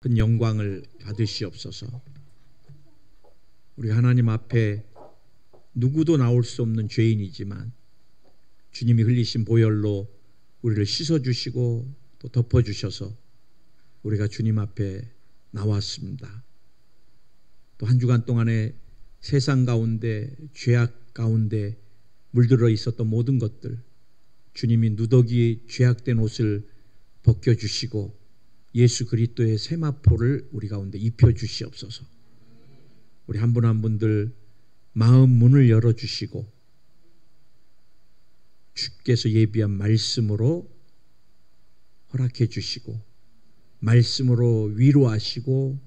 큰 영광을 받으시옵소서. 우리 하나님 앞에 누구도 나올 수 없는 죄인이지만 주님이 흘리신 보혈로 우리를 씻어주시고 또 덮어주셔서 우리가 주님 앞에 나왔습니다. 또 한 주간 동안에 세상 가운데 죄악 가운데 물들어 있었던 모든 것들, 주님이 누더기 죄악된 옷을 벗겨주시고 예수 그리스도의 세마포를 우리 가운데 입혀주시옵소서. 우리 한 분 한 분들 마음 문을 열어주시고 주께서 예비한 말씀으로 허락해 주시고 말씀으로 위로하시고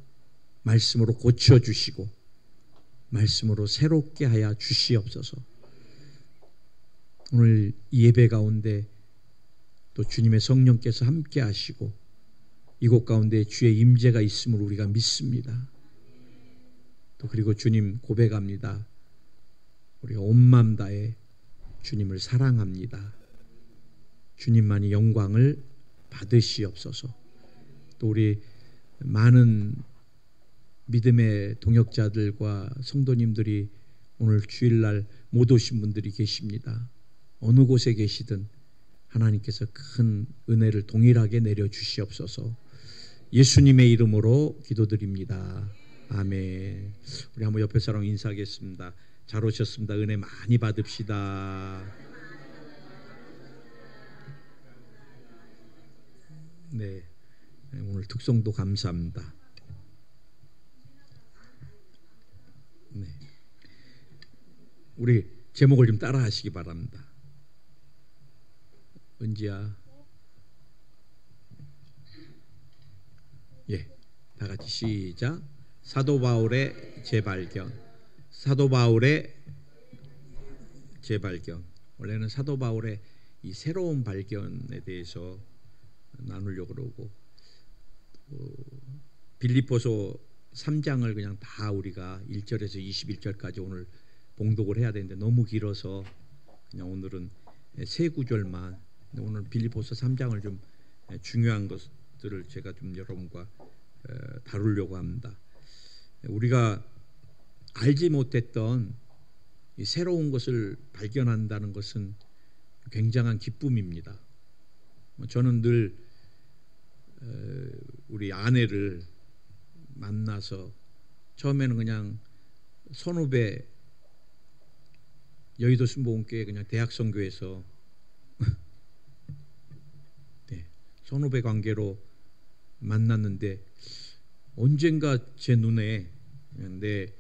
말씀으로 고쳐주시고 말씀으로 새롭게 하여 주시옵소서. 오늘 이 예배 가운데 또 주님의 성령께서 함께 하시고 이곳 가운데 주의 임재가 있음을 우리가 믿습니다. 또 그리고 주님 고백합니다. 우리가 온 마음 다해 주님을 사랑합니다. 주님만이 영광을 받으시옵소서. 또 우리 많은 믿음의 동역자들과 성도님들이 오늘 주일날 못 오신 분들이 계십니다. 어느 곳에 계시든 하나님께서 큰 은혜를 동일하게 내려주시옵소서. 예수님의 이름으로 기도드립니다. 아멘. 우리 한번 옆에 사람 인사하겠습니다. 잘 오셨습니다. 은혜 많이 받읍시다. 네, 오늘 특송도 감사합니다. 네, 우리 제목을 좀 따라 하시기 바랍니다. 은지야. 예, 다 같이 시작. 사도 바울의 재발견. 사도 바울의 재발견. 원래는 사도 바울의 이 새로운 발견에 대해서 나누려고 그러고 빌립보서 3장을 그냥 다 우리가 1절에서 21절까지 오늘 봉독을 해야 되는데 너무 길어서 그냥 오늘은 세 구절만, 오늘 빌립보서 3장을 좀 중요한 것들을 제가 좀 여러분과 다루려고 합니다. 우리가 알지 못했던 이 새로운 것을 발견한다는 것은 굉장한 기쁨입니다. 저는 늘 우리 아내를 만나서 처음에는 그냥 선후배 여의도 순복음교회 그냥 대학 선교에서 네, 선후배 관계로 만났는데 언젠가 제 눈에 내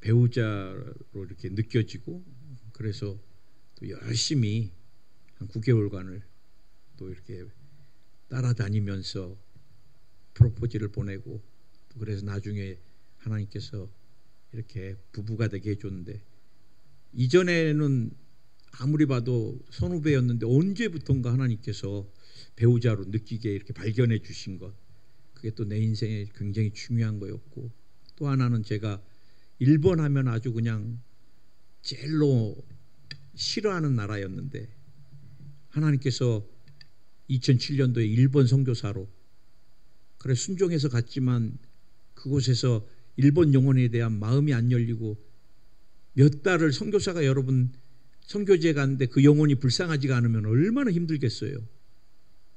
배우자로 이렇게 느껴지고 그래서 또 열심히 한 9개월간을 또 이렇게 따라다니면서 프로포즈를 보내고 또 그래서 나중에 하나님께서 이렇게 부부가 되게 해줬는데 이전에는 아무리 봐도 선후배였는데 언제부턴가 하나님께서 배우자로 느끼게 이렇게 발견해 주신 것, 그게 또 내 인생에 굉장히 중요한 거였고, 또 하나는 제가 일본 하면 아주 그냥 제일로 싫어하는 나라였는데 하나님께서 2007년도에 일본 선교사로 그래 순종해서 갔지만 그곳에서 일본 영혼에 대한 마음이 안 열리고 몇 달을 선교사가 여러분 선교지에 갔는데 그 영혼이 불쌍하지가 않으면 얼마나 힘들겠어요.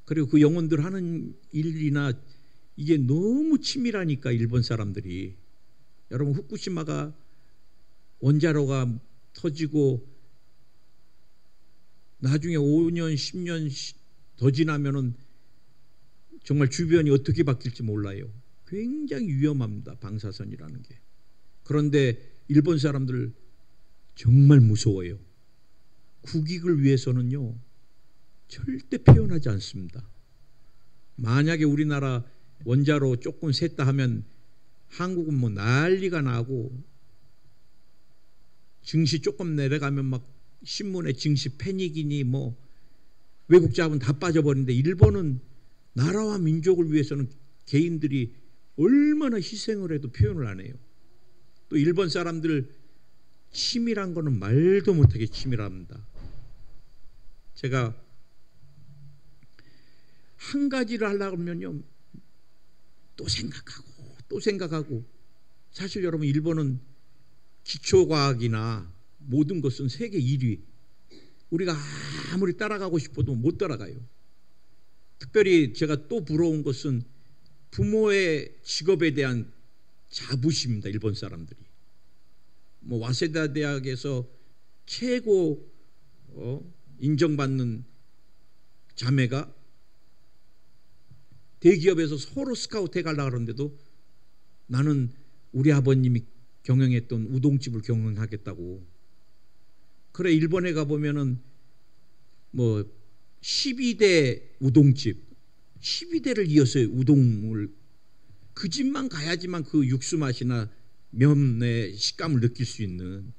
그리고 그 영혼들 하는 일이나 이게 너무 치밀하니까 일본 사람들이, 여러분 후쿠시마가 원자로가 터지고 나중에 5년 10년 더 지나면은 정말 주변이 어떻게 바뀔지 몰라요. 굉장히 위험합니다. 방사선이라는 게. 그런데 일본 사람들 정말 무서워요. 국익을 위해서는요 절대 표현하지 않습니다. 만약에 우리나라 원자로 조금 샜다 하면 한국은 뭐 난리가 나고 증시 조금 내려가면 막 신문에 증시 패닉이니 뭐 외국 자본 다 빠져버리는데 일본은 나라와 민족을 위해서는 개인들이 얼마나 희생을 해도 표현을 안 해요. 또 일본 사람들 치밀한 거는 말도 못하게 치밀합니다. 제가 한 가지를 하려고 하면요 또 생각하고 또 생각하고. 사실 여러분, 일본은 기초과학이나 모든 것은 세계 1위. 우리가 아무리 따라가고 싶어도 못 따라가요. 특별히 제가 또 부러운 것은 부모의 직업에 대한 자부심입니다. 일본 사람들이. 뭐 와세다 대학에서 최고 인정받는 자매가 대기업에서 서로 스카우트 해가려고 하는데도 나는 우리 아버님이 경영했던 우동집을 경영하겠다고. 그래, 일본에 가보면은 뭐 12대 우동집, 12대를 이어서 우동을, 그 집만 가야지만 그 육수 맛이나 면의 식감을 느낄 수 있는.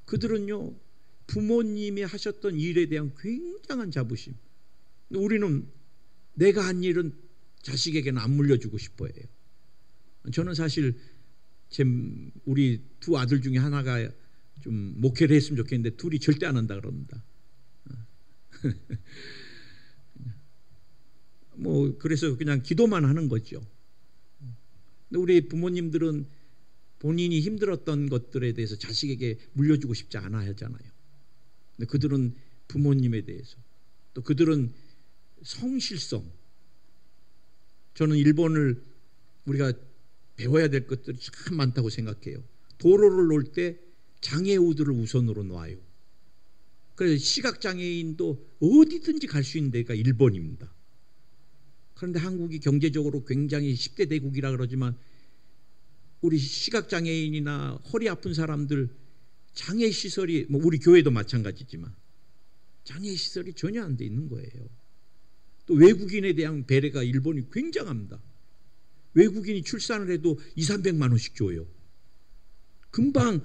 그들은요, 부모님이 하셨던 일에 대한 굉장한 자부심. 우리는 내가 한 일은 자식에게는 안 물려주고 싶어 해요. 저는 사실 우리 두 아들 중에 하나가 좀 목회를 했으면 좋겠는데 둘이 절대 안 한다 그럽니다. 뭐 그래서 그냥 기도만 하는 거죠. 근데 우리 부모님들은 본인이 힘들었던 것들에 대해서 자식에게 물려주고 싶지 않아 하잖아요. 근데 그들은 부모님에 대해서, 또 그들은 성실성. 저는 일본을 우리가 배워야 될 것들이 참 많다고 생각해요. 도로를 놓을 때 장애우들을 우선으로 놔요. 그래서 시각장애인도 어디든지 갈 수 있는 데가 일본입니다. 그런데 한국이 경제적으로 굉장히 10대 대국이라 그러지만 우리 시각장애인이나 허리 아픈 사람들 장애시설이, 뭐 우리 교회도 마찬가지지만 장애시설이 전혀 안 돼 있는 거예요. 또 외국인에 대한 배려가 일본이 굉장합니다. 외국인이 출산을 해도 200~300만 원씩 줘요. 금방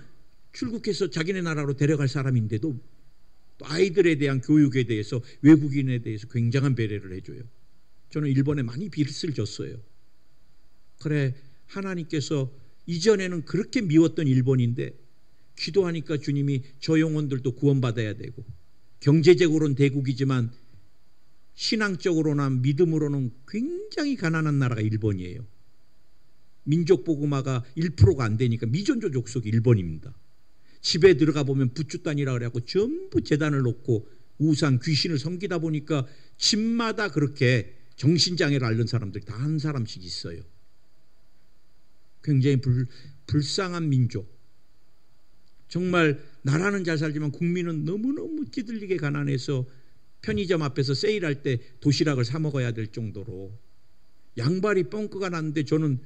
출국해서 자기네 나라로 데려갈 사람인데도 또 아이들에 대한 교육에 대해서 외국인에 대해서 굉장한 배려를 해줘요. 저는 일본에 많이 빚을 졌어요. 그래, 하나님께서 이전에는 그렇게 미웠던 일본인데 기도하니까 주님이 저 영혼들도 구원받아야 되고, 경제적으로는 대국이지만 신앙적으로나 믿음으로는 굉장히 가난한 나라가 일본이에요. 민족 복음화가 1%가 안 되니까 미존조 족속이 일본입니다. 집에 들어가 보면 부추단이라 그래갖고 전부 제단을 놓고 우상, 귀신을 섬기다 보니까 집마다 그렇게 정신장애를 앓는 사람들이 다 한 사람씩 있어요. 굉장히 불쌍한 민족. 정말 나라는 잘 살지만 국민은 너무너무 찌들리게 가난해서 편의점 앞에서 세일할 때 도시락을 사 먹어야 될 정도로 양발이 뻥크가 났는데, 저는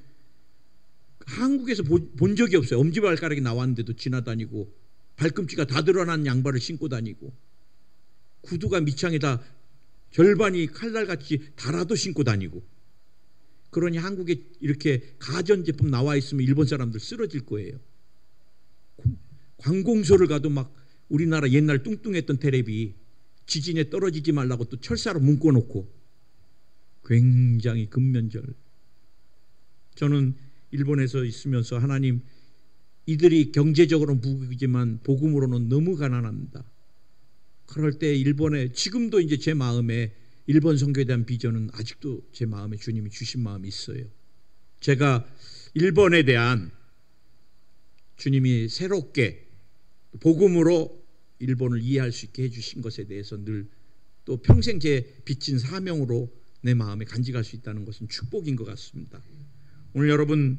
한국에서 본 적이 없어요. 엄지발가락이 나왔는데도 지나다니고 발꿈치가 다 드러난 양발을 신고 다니고 구두가 밑창에다 절반이 칼날같이 달아도 신고 다니고. 그러니 한국에 이렇게 가전제품 나와 있으면 일본 사람들 쓰러질 거예요. 관공서를 가도 막 우리나라 옛날 뚱뚱했던 테레비 지진에 떨어지지 말라고 또 철사로 묶어놓고 굉장히 근면절. 저는 일본에서 있으면서 하나님, 이들이 경제적으로는 부귀지만 복음으로는 너무 가난합니다. 그럴 때 일본에, 지금도 이제 제 마음에 일본 선교에 대한 비전은 아직도 제 마음에 주님이 주신 마음이 있어요. 제가 일본에 대한 주님이 새롭게 복음으로 일본을 이해할 수 있게 해주신 것에 대해서 늘 또 평생 제 빚진 사명으로 내 마음에 간직할 수 있다는 것은 축복인 것 같습니다. 오늘 여러분,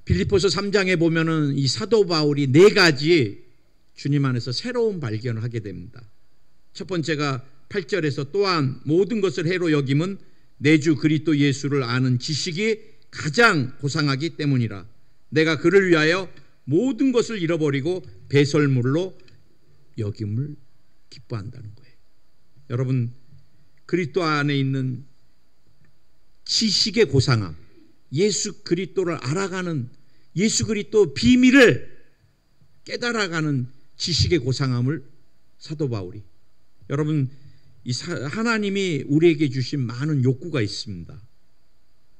빌립보서 3장에 보면은 이 사도 바울이 4가지 주님 안에서 새로운 발견을 하게 됩니다. 첫 번째가 8절에서 또한 모든 것을 해로 여김은 내 주 그리스도 예수를 아는 지식이 가장 고상하기 때문이라. 내가 그를 위하여 모든 것을 잃어버리고 배설물로 여김을 기뻐한다는 거예요. 여러분, 그리스도 안에 있는 지식의 고상함, 예수 그리스도를 알아가는, 예수 그리스도 비밀을 깨달아가는 지식의 고상함을 사도 바울이, 여러분, 하나님이 우리에게 주신 많은 욕구가 있습니다.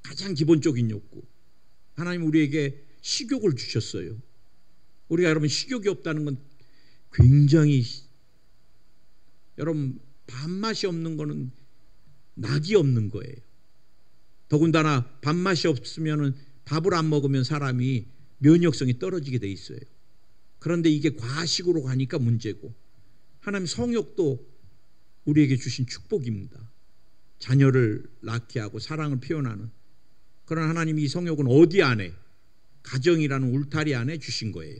가장 기본적인 욕구, 하나님 우리에게 식욕을 주셨어요. 우리가 여러분 식욕이 없다는 건 굉장히, 여러분 밥맛이 없는 거는 낙이 없는 거예요. 더군다나 밥맛이 없으면 밥을 안 먹으면 사람이 면역성이 떨어지게 돼 있어요. 그런데 이게 과식으로 가니까 문제고, 하나님 성욕도 우리에게 주신 축복입니다. 자녀를 낳게 하고 사랑을 표현하는, 그런 하나님이 이 성욕은 어디 안에, 가정이라는 울타리 안에 주신 거예요.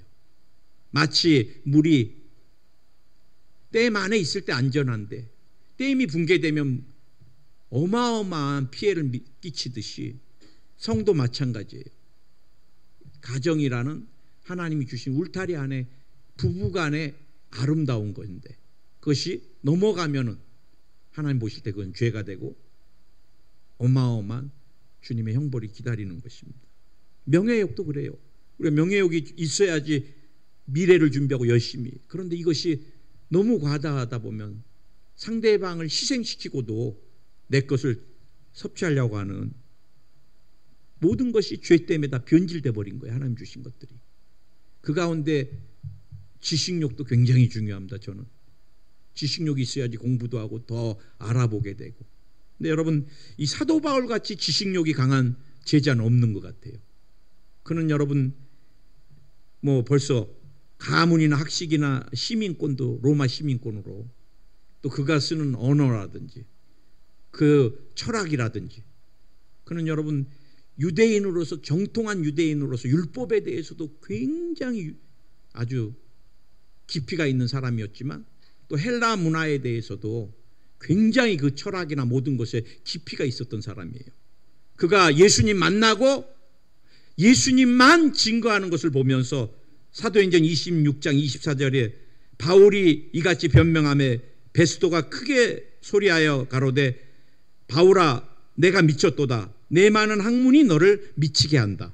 마치 물이 댐 안에 있을 때 안전한데 댐이 붕괴되면 어마어마한 피해를 끼치듯이 성도 마찬가지예요. 가정이라는 하나님이 주신 울타리 안에 부부간의 아름다운 건데, 그것이 넘어가면은 하나님 보실 때 그건 죄가 되고 어마어마한 주님의 형벌이 기다리는 것입니다. 명예욕도 그래요. 우리가 명예욕이 있어야지 미래를 준비하고 열심히. 그런데 이것이 너무 과다하다 보면 상대방을 희생시키고도 내 것을 섭취하려고 하는 모든 것이 죄 때문에 다 변질돼 버린 거예요. 하나님 주신 것들이. 그 가운데 지식욕도 굉장히 중요합니다. 저는 지식욕이 있어야지 공부도 하고 더 알아보게 되고. 근데 여러분, 이 사도 바울 같이 지식욕이 강한 제자는 없는 것 같아요. 그는 여러분 뭐 벌써 가문이나 학식이나 시민권도 로마 시민권으로, 또 그가 쓰는 언어라든지 그 철학이라든지, 그는 여러분 유대인으로서, 정통한 유대인으로서 율법에 대해서도 굉장히 아주 깊이가 있는 사람이었지만, 또 헬라 문화에 대해서도 굉장히 그 철학이나 모든 것에 깊이가 있었던 사람이에요. 그가 예수님 만나고 예수님만 증거하는 것을 보면서 사도행전 26장 24절에 바울이 이같이 변명하며 베스도가 크게 소리하여 가로되 바울아 내가 미쳤도다. 내 많은 학문이 너를 미치게 한다.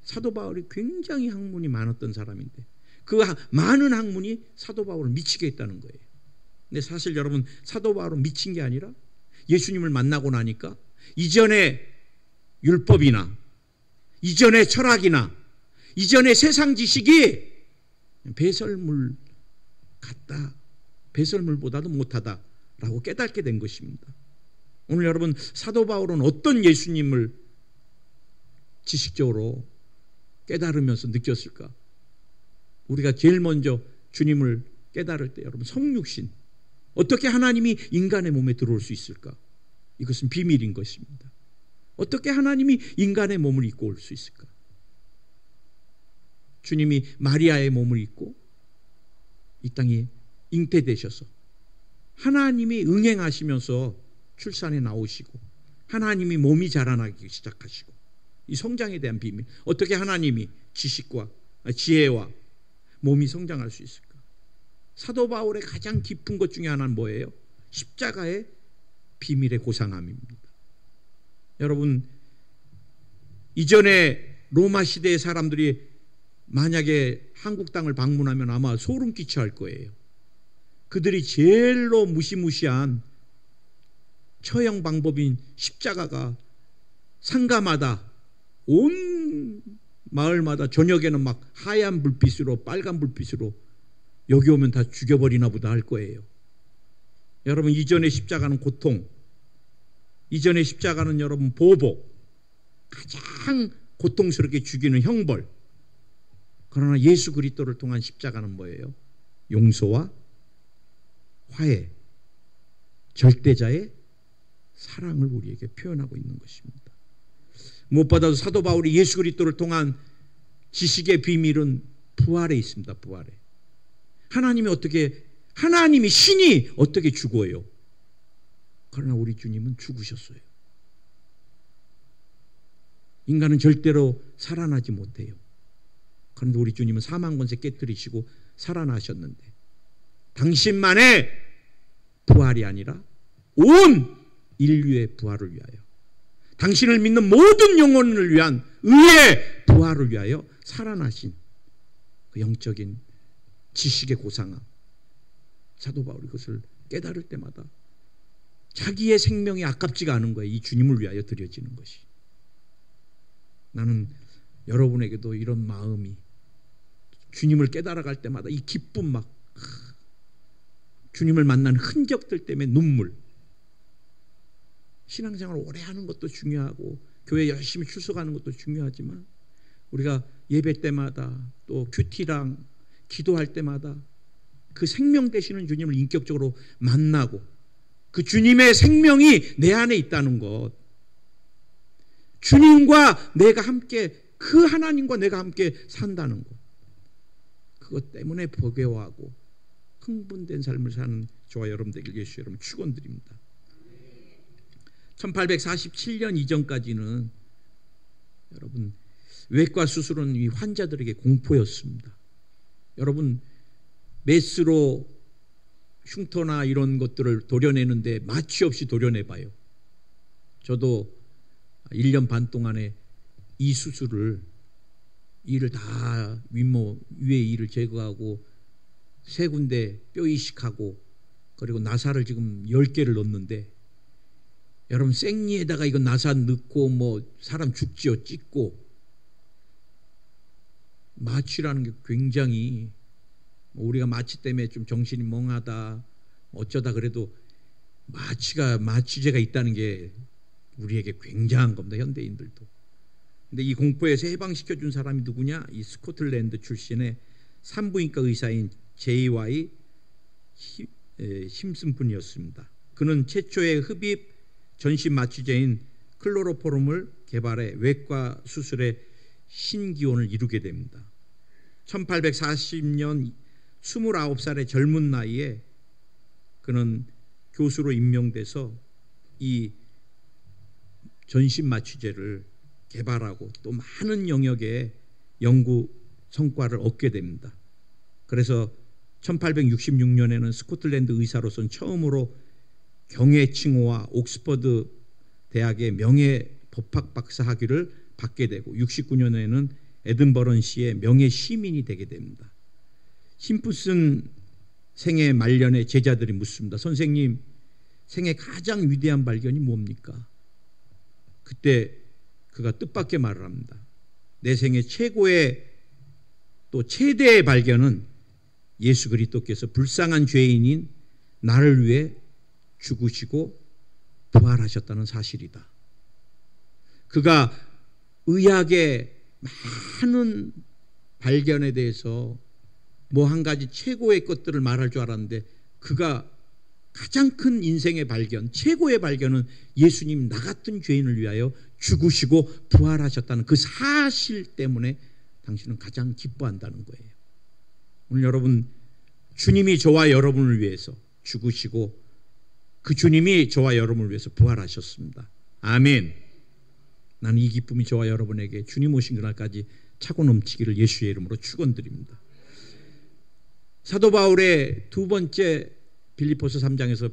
사도 바울이 굉장히 학문이 많았던 사람인데 그 많은 학문이 사도 바울을 미치게 했다는 거예요. 근데 사실 여러분, 사도 바울은 미친 게 아니라 예수님을 만나고 나니까 이전의 율법이나 이전의 철학이나 이전의 세상 지식이 배설물 같다, 배설물보다도 못하다라고 깨닫게 된 것입니다. 오늘 여러분, 사도 바울은 어떤 예수님을 지식적으로 깨달으면서 느꼈을까? 우리가 제일 먼저 주님을 깨달을 때 여러분, 성육신, 어떻게 하나님이 인간의 몸에 들어올 수 있을까? 이것은 비밀인 것입니다. 어떻게 하나님이 인간의 몸을 입고 올 수 있을까? 주님이 마리아의 몸을 입고 이 땅에 잉태되셔서 하나님이 응행하시면서 출산에 나오시고 하나님이 몸이 자라나기 시작하시고, 이 성장에 대한 비밀, 어떻게 하나님이 지식과 지혜와 몸이 성장할 수 있을까? 사도 바울의 가장 깊은 것 중에 하나는 뭐예요? 십자가의 비밀의 고상함입니다. 여러분, 이전에 로마 시대의 사람들이 만약에 한국 땅을 방문하면 아마 소름 끼쳐 할 거예요. 그들이 제일로 무시무시한 처형 방법인 십자가가 상가마다, 온 마을마다 저녁에는 막 하얀 불빛으로, 빨간 불빛으로 여기 오면 다 죽여버리나 보다 할 거예요. 여러분, 이전의 십자가는 고통, 이전의 십자가는 여러분 보복, 가장 고통스럽게 죽이는 형벌. 그러나 예수 그리스도를 통한 십자가는 뭐예요? 용서와 화해, 절대자의 사랑을 우리에게 표현하고 있는 것입니다. 무엇보다도 사도 바울이 예수 그리스도를 통한 지식의 비밀은 부활에 있습니다. 부활에. 하나님이 신이 어떻게 죽어요? 그러나 우리 주님은 죽으셨어요. 인간은 절대로 살아나지 못해요. 그런데 우리 주님은 사망 권세 깨뜨리시고 살아나셨는데, 당신만의 부활이 아니라 온 인류의 부활을 위하여, 당신을 믿는 모든 영혼을 위한 의의 부활을 위하여 살아나신 그 영적인 지식의 고상함, 사도 바울이 그것을 깨달을 때마다 자기의 생명이 아깝지가 않은 거예요. 이 주님을 위하여 드려지는 것이. 나는 여러분에게도 이런 마음이, 주님을 깨달아갈 때마다 이 기쁨, 막 주님을 만난 흔적들 때문에 눈물, 신앙생활 오래 하는 것도 중요하고 교회 열심히 출석하는 것도 중요하지만 우리가 예배 때마다 또 큐티랑 기도할 때마다 그 생명 되시는 주님을 인격적으로 만나고 그 주님의 생명이 내 안에 있다는 것, 주님과 내가 함께, 그 하나님과 내가 함께 산다는 것, 그것 때문에 보배화하고 흥분된 삶을 사는 저와 여러분 되길 예수 여러분 축원드립니다. 1847년 이전까지는 여러분 외과 수술은 이 환자들에게 공포였습니다. 여러분 메스로 흉터나 이런 것들을 도려내는데 마취 없이 도려내봐요. 저도 1년 반 동안에 이 수술을 이를 다 윗모 위에 이를 제거하고 3군데 뼈 이식하고 그리고 나사를 지금 10개를 넣는데 여러분 생리에다가 이거 나사 넣고 뭐 사람 죽지요. 찢고 마취라는 게 굉장히 우리가 마취 때문에 좀 정신이 멍하다 어쩌다 그래도 마취제가 있다는 게 우리에게 굉장한 겁니다. 현대인들도. 근데 이 공포에서 해방시켜준 사람이 누구냐? 이 스코틀랜드 출신의 산부인과 의사인 J.Y. 심슨 분이었습니다. 그는 최초의 흡입 전신 마취제인 클로로포름을 개발해 외과 수술의 신기원을 이루게 됩니다. 1840년 29살의 젊은 나이에 그는 교수로 임명돼서 이 전신 마취제를 개발하고 또 많은 영역의 연구 성과를 얻게 됩니다. 그래서 1866년에는 스코틀랜드 의사로서는 처음으로 경애 칭호와 옥스퍼드 대학의 명예 법학 박사 학위를 받게 되고 69년에는 에든버런시의 명예 시민이 되게 됩니다. 심프슨 생애 말년에 제자들이 묻습니다. 선생님, 생애 가장 위대한 발견이 뭡니까? 그때 그가 뜻밖의 말을 합니다. 내 생애 최고의 또 최대의 발견은 예수 그리스도께서 불쌍한 죄인인 나를 위해 죽으시고 부활하셨다는 사실이다. 그가 의학의 많은 발견에 대해서 뭐 한 가지 최고의 것들을 말할 줄 알았는데 그가 가장 큰 인생의 발견, 최고의 발견은 예수님 나 같은 죄인을 위하여 죽으시고 부활하셨다는 그 사실 때문에 당신은 가장 기뻐한다는 거예요. 오늘 여러분 주님이 저와 여러분을 위해서 죽으시고 그 주님이 저와 여러분을 위해서 부활하셨습니다. 아멘. 나는 이 기쁨이 저와 여러분에게 주님 오신 그날까지 차고 넘치기를 예수의 이름으로 축원드립니다. 사도 바울의 두 번째 빌립보서 3장에서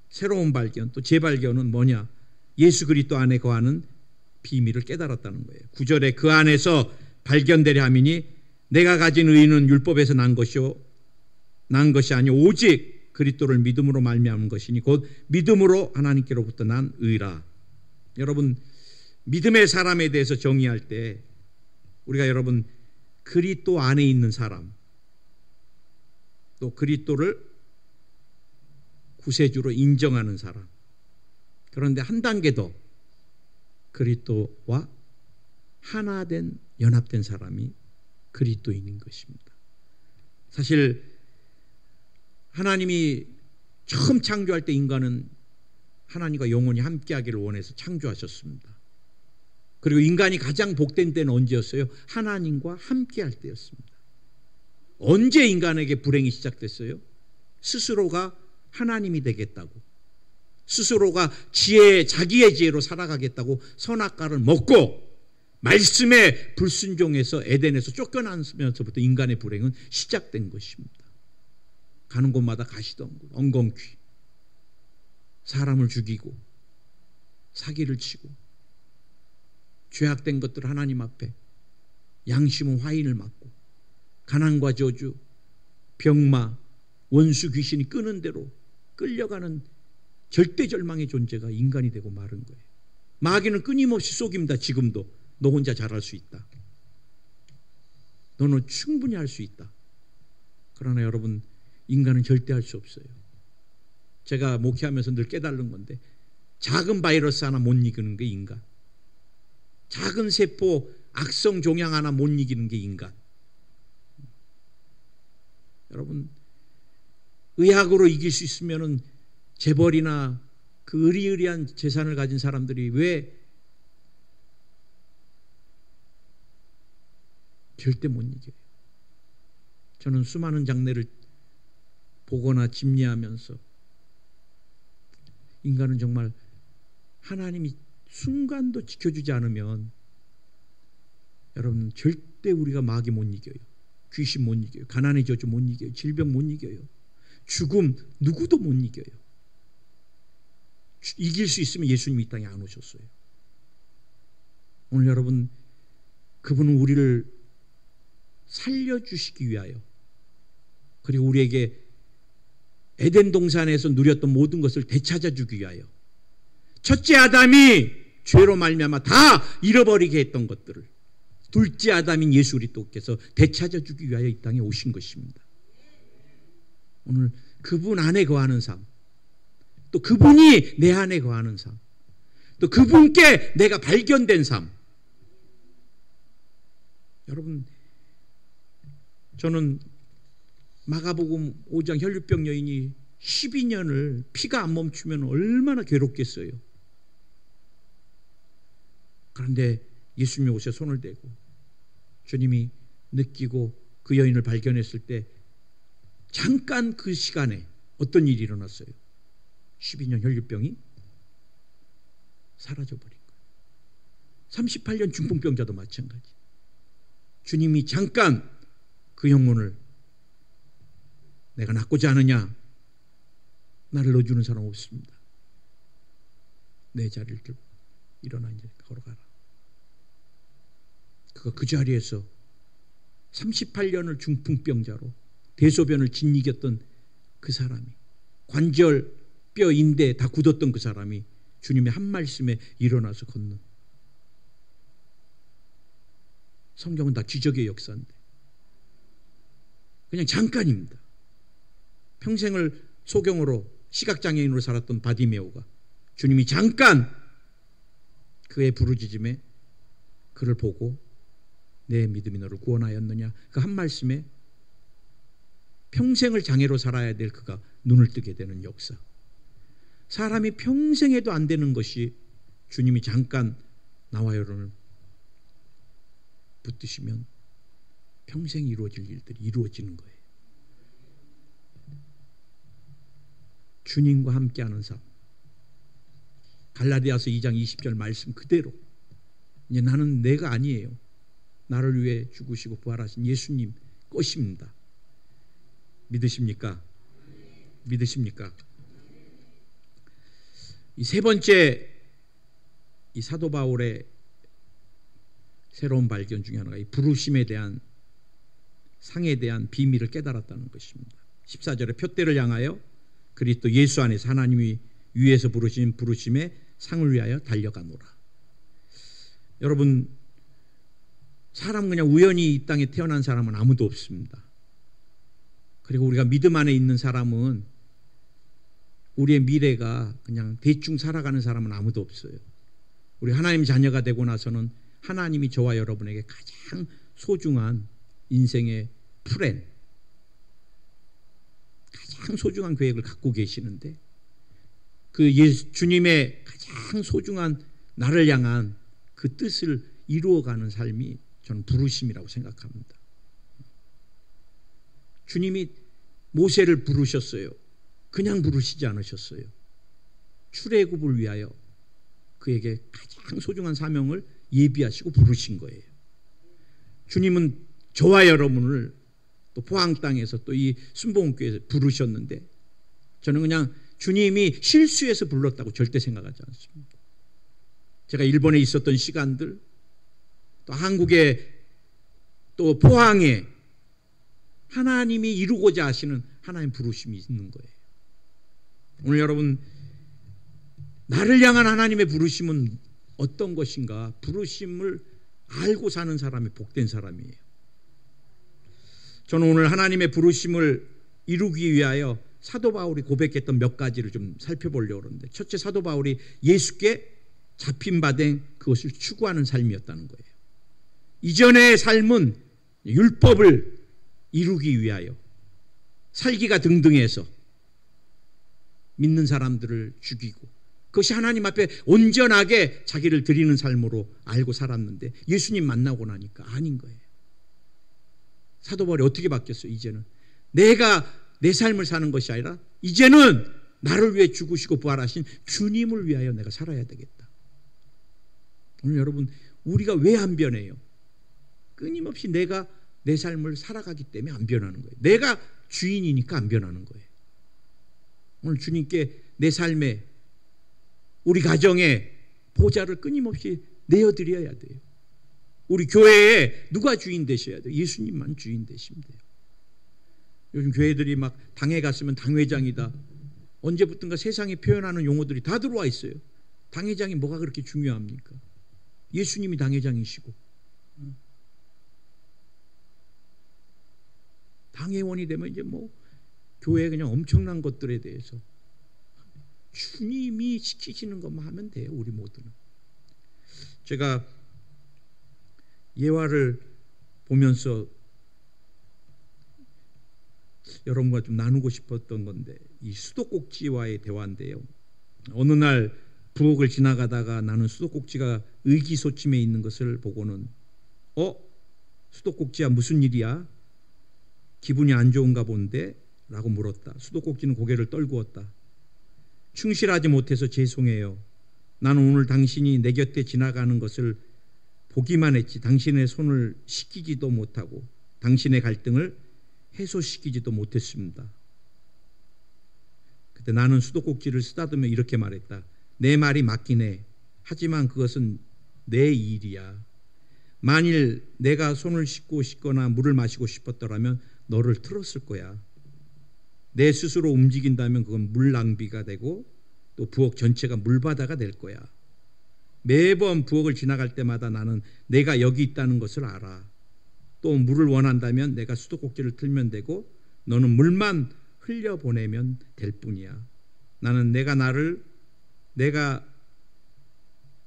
새로운 발견, 또 재발견은 뭐냐? 예수 그리스도 안에 거하는 비밀을 깨달았다는 거예요. 9절에 그 안에서 발견되려 함이니 내가 가진 의는 율법에서 난 것이 아니 오직 그리스도를 믿음으로 말미암은 것이니 곧 믿음으로 하나님께로부터 난 의라. 여러분 믿음의 사람에 대해서 정의할 때 우리가 여러분 그리스도 안에 있는 사람, 또 그리스도를 구세주로 인정하는 사람, 그런데 한 단계 더 그리스도와 하나된 연합된 사람이 그리스도인인 것입니다. 사실 하나님이 처음 창조할 때 인간은 하나님과 영원히 함께하기를 원해서 창조하셨습니다. 그리고 인간이 가장 복된 때는 언제였어요? 하나님과 함께할 때였습니다. 언제 인간에게 불행이 시작됐어요? 스스로가 하나님이 되겠다고, 스스로가 자기의 지혜로 살아가겠다고 선악과를 먹고 말씀에 불순종해서 에덴에서 쫓겨나면서부터 인간의 불행은 시작된 것입니다. 가는 곳마다 가시덤불, 엉겅퀴, 사람을 죽이고 사기를 치고 죄악된 것들을 하나님 앞에, 양심은 화인을 맞고 가난과 저주, 병마, 원수 귀신이 끄는 대로 끌려가는 절대절망의 존재가 인간이 되고 마른 거예요. 마귀는 끊임없이 속입니다. 지금도 너 혼자 잘할 수 있다, 너는 충분히 할 수 있다. 그러나 여러분 인간은 절대 할 수 없어요. 제가 목회하면서 늘 깨달은 건데 작은 바이러스 하나 못 이기는 게 인간. 작은 세포 악성 종양 하나 못 이기는 게 인간. 여러분, 의학으로 이길 수 있으면은 재벌이나 그 의리의리한 재산을 가진 사람들이 왜 절대 못 이겨요. 저는 수많은 장례를 보거나 집례하면서 인간은 정말 하나님이 순간도 지켜주지 않으면 여러분 절대 우리가 마귀 못 이겨요. 귀신 못 이겨요. 가난의 저주 못 이겨요. 질병 못 이겨요. 죽음 누구도 못 이겨요. 이길 수 있으면 예수님이 이 땅에 안 오셨어요. 오늘 여러분, 그분은 우리를 살려주시기 위하여, 그리고 우리에게 에덴 동산에서 누렸던 모든 것을 되찾아주기 위하여, 첫째 아담이 죄로 말미암아 다 잃어버리게 했던 것들을 둘째 아담인 예수 그리스도께서 되찾아주기 위하여 이 땅에 오신 것입니다. 오늘 그분 안에 거하는 삶, 또 그분이 내 안에 거하는 삶, 또 그분께 내가 발견된 삶. 여러분, 저는 마가복음 5장 혈류병 여인이 12년을 피가 안 멈추면 얼마나 괴롭겠어요. 그런데 예수님이 옷에 손을 대고 주님이 느끼고 그 여인을 발견했을 때 잠깐 그 시간에 어떤 일이 일어났어요? 12년 혈류병이 사라져버린 거예요. 38년 중풍병자도 마찬가지. 주님이 잠깐 그 영혼을, 내가 낫고자 하느냐? 나를 넣어주는 사람 없습니다. 내 자리를 들고 일어나 이제 걸어가라. 그가 그 자리에서 38년을 중풍병자로 대소변을 짓이겼던 그 사람이, 관절, 뼈, 인대 다 굳었던 그 사람이 주님의 한 말씀에 일어나서 걷는, 성경은 다 기적의 역사인데 그냥 잠깐입니다. 평생을 소경으로 시각장애인으로 살았던 바디메오가 주님이 잠깐 그의 부르짖음에 그를 보고 내 믿음이 너를 구원하였느냐, 그 한 말씀에 평생을 장애로 살아야 될 그가 눈을 뜨게 되는 역사. 사람이 평생에도 안 되는 것이 주님이 잠깐 나와 여러분을 붙드시면 평생 이루어질 일들이 이루어지는 거예요. 주님과 함께하는 삶. 갈라디아서 2장 20절 말씀 그대로, 이제 나는 내가 아니에요. 나를 위해 죽으시고 부활하신 예수님 것입니다. 믿으십니까? 믿으십니까? 이 세 번째, 이 사도 바울의 새로운 발견 중에 하나가 이 부르심에 대한, 상에 대한 비밀을 깨달았다는 것입니다. 14절에 표대를 향하여 그리스도 예수 안에서 하나님이 위에서 부르신 부르심에 상을 위하여 달려가노라. 여러분, 사람 그냥 우연히 이 땅에 태어난 사람은 아무도 없습니다. 그리고 우리가 믿음 안에 있는 사람은, 우리의 미래가 그냥 대충 살아가는 사람은 아무도 없어요. 우리 하나님 자녀가 되고 나서는 하나님이 저와 여러분에게 가장 소중한 인생의 플랜, 가장 소중한 계획을 갖고 계시는데, 그 주님의 가장 소중한 나를 향한 그 뜻을 이루어가는 삶이 저는 부르심이라고 생각합니다. 주님이 모세를 부르셨어요. 그냥 부르시지 않으셨어요. 출애굽을 위하여 그에게 가장 소중한 사명을 예비하시고 부르신 거예요. 주님은 저와 여러분을 또 포항 땅에서 또 이 순복음교회에서 부르셨는데, 저는 그냥 주님이 실수해서 불렀다고 절대 생각하지 않습니다. 제가 일본에 있었던 시간들, 또 한국에, 또 포항에 하나님이 이루고자 하시는 하나님 부르심이 있는 거예요. 오늘 여러분, 나를 향한 하나님의 부르심은 어떤 것인가? 부르심을 알고 사는 사람이 복된 사람이에요. 저는 오늘 하나님의 부르심을 이루기 위하여 사도 바울이 고백했던 몇 가지를 좀 살펴보려고 하는데, 첫째, 사도 바울이 예수께 잡힌 바 된 그것을 추구하는 삶이었다는 거예요. 이전의 삶은 율법을 이루기 위하여 살기가 등등해서 믿는 사람들을 죽이고, 그것이 하나님 앞에 온전하게 자기를 드리는 삶으로 알고 살았는데, 예수님 만나고 나니까 아닌 거예요. 사도 바울이 어떻게 바뀌었어요? 이제는 내가 내 삶을 사는 것이 아니라 이제는 나를 위해 죽으시고 부활하신 주님을 위하여 내가 살아야 되겠다. 오늘 여러분, 우리가 왜 안 변해요? 끊임없이 내가 내 삶을 살아가기 때문에 안 변하는 거예요. 내가 주인이니까 안 변하는 거예요. 오늘 주님께 내 삶에, 우리 가정에 보좌를 끊임없이 내어드려야 돼요. 우리 교회에 누가 주인 되셔야 돼요? 예수님만 주인 되시면 돼요. 요즘 교회들이 막 당회 갔으면 당회장이다, 언제부턴가 세상에 표현하는 용어들이 다 들어와 있어요. 당회장이 뭐가 그렇게 중요합니까? 예수님이 당회장이시고, 당회원이 되면 이제 뭐 교회 그냥 엄청난 것들에 대해서 주님이 시키시는 것만 하면 돼요. 우리 모두는. 제가 예화를 보면서 여러분과 좀 나누고 싶었던 건데, 이 수도꼭지와의 대화인데요. 어느 날 부엌을 지나가다가 나는 수도꼭지가 의기소침해 있는 것을 보고는 수도꼭지야 무슨 일이야? 기분이 안 좋은가 본데? 라고 물었다. 수도꼭지는 고개를 떨구었다. 충실하지 못해서 죄송해요. 나는 오늘 당신이 내 곁에 지나가는 것을 보기만 했지 당신의 손을 씻기지도 못하고 당신의 갈등을 해소시키지도 못했습니다. 그때 나는 수도꼭지를 쓰다듬며 이렇게 말했다. 내 말이 맞긴 해. 하지만 그것은 내 일이야. 만일 내가 손을 씻고 싶거나 물을 마시고 싶었더라면 너를 틀었을 거야. 내 스스로 움직인다면 그건 물 낭비가 되고 또 부엌 전체가 물바다가 될 거야. 매번 부엌을 지나갈 때마다 나는 내가 여기 있다는 것을 알아. 또 물을 원한다면 내가 수도꼭지를 틀면 되고 너는 물만 흘려보내면 될 뿐이야. 나는 내가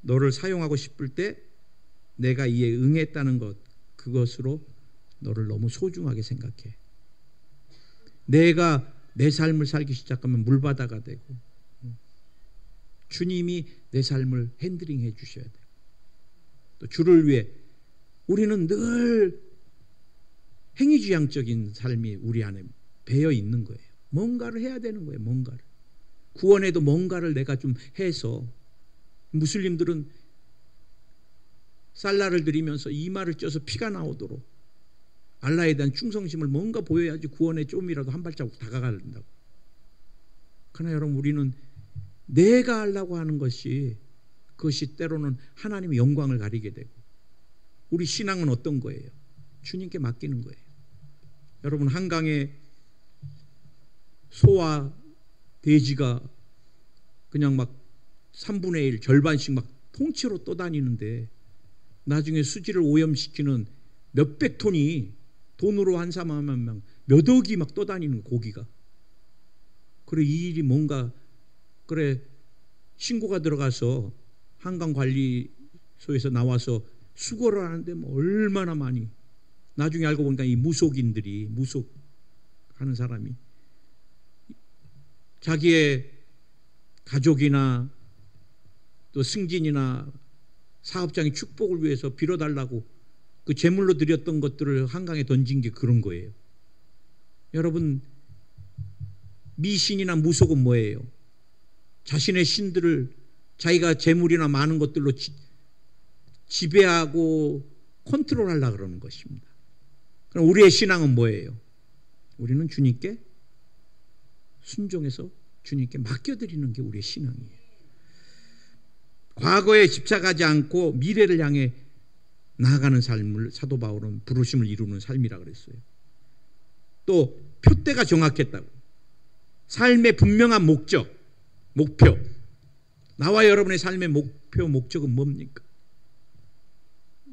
너를 사용하고 싶을 때 내가 이에 응했다는 것, 그것으로 너를 너무 소중하게 생각해. 내가 내 삶을 살기 시작하면 물바다가 되고 주님이 내 삶을 핸들링 해 주셔야 돼요. 또 주를 위해 우리는 늘 행위지향적인 삶이 우리 안에 배어 있는 거예요. 뭔가를 해야 되는 거예요. 뭔가를. 구원에도 뭔가를 내가 좀 해서, 무슬림들은 살라를 드리면서 이마를 쪄서 피가 나오도록 알라에 대한 충성심을 뭔가 보여야지 구원에 좀이라도 한 발자국 다가가야 된다고. 그러나 여러분, 우리는 내가 하려고 하는 것이, 그것이 때로는 하나님의 영광을 가리게 되고, 우리 신앙은 어떤 거예요? 주님께 맡기는 거예요. 여러분, 한강에 소와 돼지가 그냥 막 3분의 1 절반씩 막 통째로 떠다니는데 나중에 수질을 오염시키는 몇백 톤이 돈으로 환산하면 몇 억이 막 떠다니는 고기가. 그래, 이 일이 뭔가, 그래, 신고가 들어가서 한강관리소에서 나와서 수거를 하는데 뭐 얼마나 많이. 나중에 알고 보니까 이 무속인들이, 무속하는 사람이 자기의 가족이나 또 승진이나 사업장의 축복을 위해서 빌어달라고 그 제물로 드렸던 것들을 한강에 던진 게 그런 거예요. 여러분, 미신이나 무속은 뭐예요? 자신의 신들을 자기가 재물이나 많은 것들로 지배하고 컨트롤하려고 그러는 것입니다. 그럼 우리의 신앙은 뭐예요? 우리는 주님께 순종해서 주님께 맡겨드리는 게 우리의 신앙이에요. 과거에 집착하지 않고 미래를 향해 나아가는 삶을 사도 바울은 부르심을 이루는 삶이라고 그랬어요. 또 표대가 정확했다고. 삶의 분명한 목표. 나와 여러분의 삶의 목표, 목적은 뭡니까?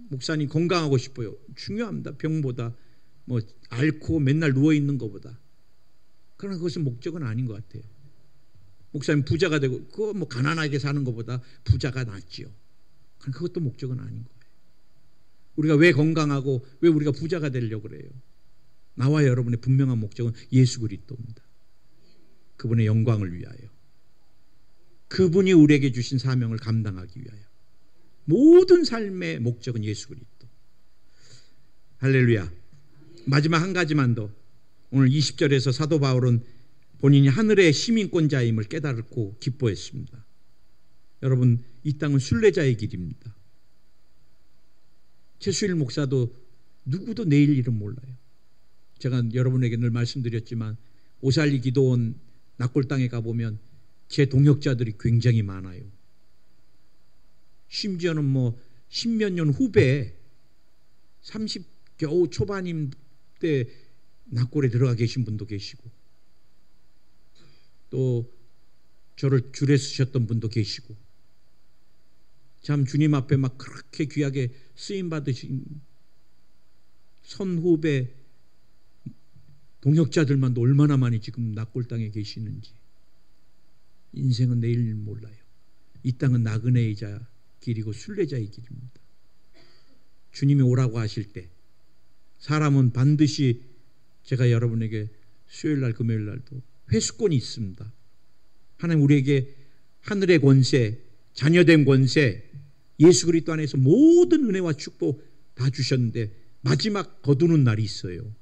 목사님 건강하고 싶어요. 중요합니다. 병보다 뭐 앓고 맨날 누워있는 것보다. 그러나 그것은 목적은 아닌 것 같아요. 목사님 부자가 되고 그거 뭐 가난하게 사는 것보다 부자가 낫지요. 그러나 그것도 목적은 아닌 거예요. 우리가 왜 건강하고 왜 우리가 부자가 되려고 그래요? 나와 여러분의 분명한 목적은 예수 그리스도입니다. 그분의 영광을 위하여, 그분이 우리에게 주신 사명을 감당하기 위하여. 모든 삶의 목적은 예수 그리스도. 할렐루야. 마지막 한 가지만 더. 오늘 20절에서 사도 바울은 본인이 하늘의 시민권자임을 깨달고 기뻐했습니다. 여러분, 이 땅은 순례자의 길입니다. 최수일 목사도 누구도 내일 일은 몰라요. 제가 여러분에게 늘 말씀드렸지만 오살리 기도원 낙골 땅에 가보면 제 동역자들이 굉장히 많아요. 심지어는 뭐 십몇 년 후배 30 겨우 초반임 때 낙골에 들어가 계신 분도 계시고, 또 저를 줄에 쓰셨던 분도 계시고, 참 주님 앞에 막 그렇게 귀하게 쓰임 받으신 선후배 동역자들만도 얼마나 많이 지금 낙골 땅에 계시는지. 인생은 내일 몰라요. 이 땅은 나그네이자 길이고 순례자의 길입니다. 주님이 오라고 하실 때 사람은 반드시, 제가 여러분에게 수요일날 금요일날도 회수권이 있습니다. 하나님 우리에게 하늘의 권세, 자녀된 권세, 예수 그리스도 안에서 모든 은혜와 축복 다 주셨는데 마지막 거두는 날이 있어요.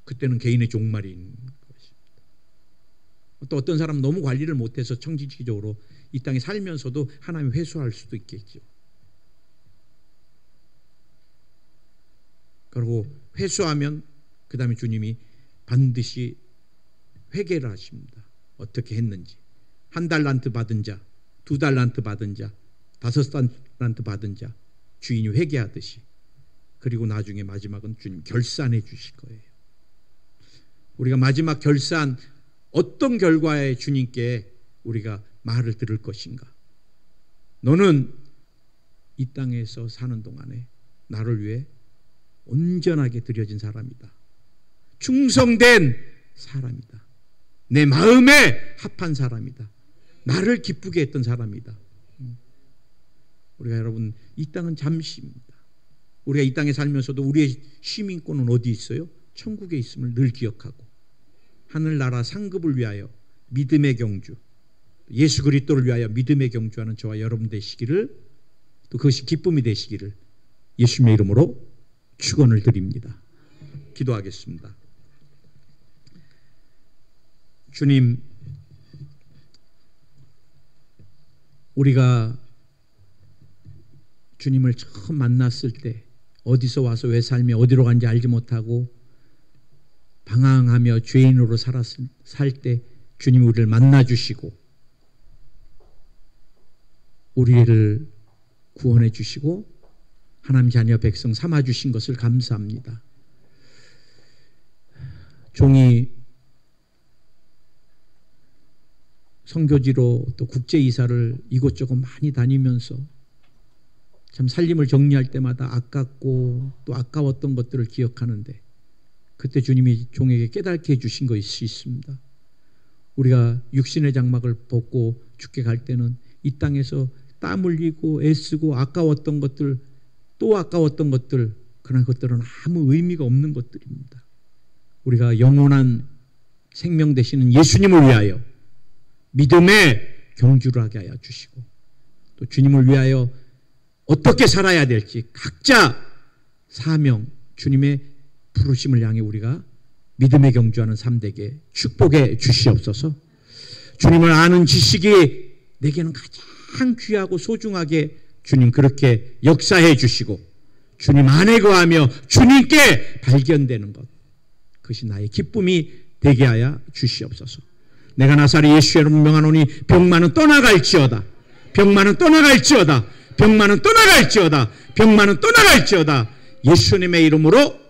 그때는 개인의 종말인 것입니다. 또 어떤 사람은 너무 관리를 못해서 청지기적으로 이 땅에 살면서도 하나님 회수할 수도 있겠죠. 그리고 회수하면 그 다음에 주님이 반드시 회개를 하십니다. 어떻게 했는지. 1달란트 받은 자, 2달란트 받은 자, 5달란트 받은 자, 주인이 회개하듯이. 그리고 나중에 마지막은 주님 결산해 주실 거예요. 우리가 마지막 결산, 어떤 결과에 주님께 우리가 말을 들을 것인가. 너는 이 땅에서 사는 동안에 나를 위해 온전하게 드려진 사람이다. 충성된 사람이다. 내 마음에 합한 사람이다. 나를 기쁘게 했던 사람이다. 우리가 여러분, 이 땅은 잠시입니다. 우리가 이 땅에 살면서도 우리의 시민권은 어디 있어요? 천국에 있음을 늘 기억하고, 하늘나라 상급을 위하여 믿음의 경주, 예수 그리스도를 위하여 믿음의 경주하는 저와 여러분 되시기를, 또 그것이 기쁨이 되시기를 예수님의 이름으로 축원을 드립니다. 기도하겠습니다. 주님, 우리가 주님을 처음 만났을 때 어디서 와서 왜 살며 어디로 간지 알지 못하고 방황하며 죄인으로 살 때 주님이 우리를 만나주시고 우리를 구원해 주시고 하나님 자녀 백성 삼아주신 것을 감사합니다. 종이 선교지로 또 국제이사를 이곳저곳 많이 다니면서 참 살림을 정리할 때마다 아깝고 또 아까웠던 것들을 기억하는데, 그때 주님이 종에게 깨닫게 해주신 것이 있습니다. 우리가 육신의 장막을 벗고 죽게 갈 때는 이 땅에서 땀 흘리고 애쓰고 아까웠던 것들, 또 아까웠던 것들, 그런 것들은 아무 의미가 없는 것들입니다. 우리가 영원한 생명 되시는 예수님을 위하여 믿음의 경주를 하게 하여 주시고, 또 주님을 위하여 어떻게 살아야 될지 각자 사명, 주님의 부르심을 향해 우리가 믿음의 경주하는 삶 되게 축복해 주시옵소서. 주님을 아는 지식이 내게는 가장 귀하고 소중하게 주님 그렇게 역사해 주시고, 주님 안에 거하며 주님께 발견되는 것, 그것이 나의 기쁨이 되게 하여 주시옵소서. 내가 나사렛 예수 이름으로 명하노니 병만은 떠나갈지어다. 병만은 떠나갈지어다. 병만은 떠나갈지어다. 병만은 떠나갈지어다. 예수님의 이름으로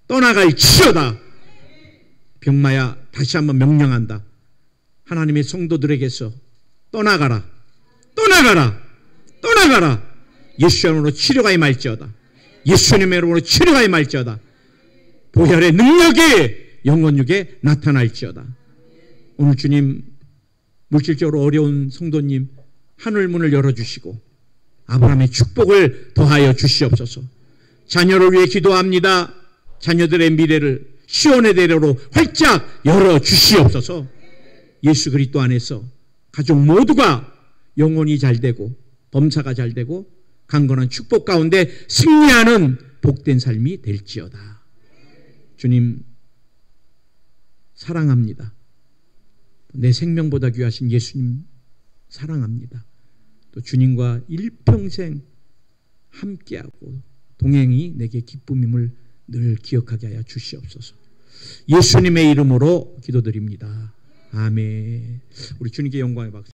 떠나갈지어다. 병마야, 다시 한번 명령한다. 하나님의 성도들에게서 떠나가라. 떠나가라. 떠나가라. 예수 이름으로 치료가 임할지어다. 예수님의 이름으로 치료가 임할지어다. 보혈의 능력이 영혼육에 나타날지어다. 오늘 주님 물질적으로 어려운 성도님 하늘 문을 열어주시고 아브라함의 축복을 더하여 주시옵소서. 자녀를 위해 기도합니다. 자녀들의 미래를 시온의 대로로 활짝 열어 주시옵소서. 예수 그리스도 안에서 가족 모두가 영혼이 잘되고 범사가 잘되고 강건한 축복 가운데 승리하는 복된 삶이 될지어다. 주님 사랑합니다. 내 생명보다 귀하신 예수님 사랑합니다. 또 주님과 일평생 함께하고 동행이 내게 기쁨임을 늘 기억하게 하여 주시옵소서. 예수님의 이름으로 기도드립니다. 아멘. 우리 주님께 영광의 박수.